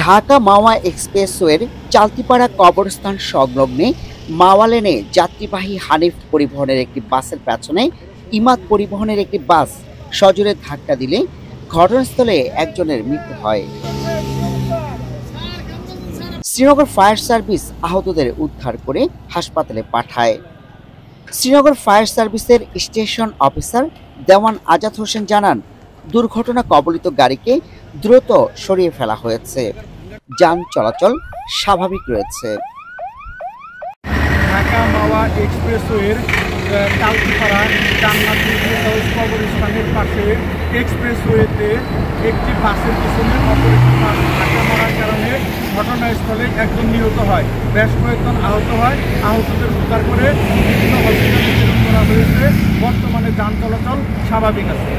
ঢাকা মাওয়া এক্সপ্রেসওয়ের চালতিপাড়া কবরস্থান সংলগ্নে মাওয়া লেনে যাত্রীবাহী হানিফ পরিবহনের একটি বাসের পেছনে ইমাদ পরিবহনের একটি বাস সজোরে ধাক্কা দিলে ঘটনাস্থলে একজনের মৃত্যু হয়। শ্রীনগর ফায়ার সার্ভিস আহতদের উদ্ধার করে হাসপাতালে পাঠায়। শ্রীনগর ফায়ার সার্ভিসের স্টেশন অফিসার দেওয়ান আজাদ হোসেন জানান, দুর্ঘটনা কবলিত গাড়িকে দ্রুত সরিয়ে ফেলা হয়েছে, যান চলাচল স্বাভাবিক রয়েছে। ঢাকা মাওয়া এক্সপ্রেসওয়ের চালতিপাড়া জান্নাতুল ফেরদৌস কবরস্থানের পাশে এক্সপ্রেসওয়েতে একটি বাসের পিছনে অপর একটি বাস ধাক্কা মারার কারণে ঘটনাস্থলে একজন নিহত হয়, বেশ কয়েকজন আহত হয়। আহতদের উদ্ধার করে বিভিন্ন হসপিটালে প্রেরণ করা হয়েছে। বর্তমানে যান চলাচল স্বাভাবিক আছে।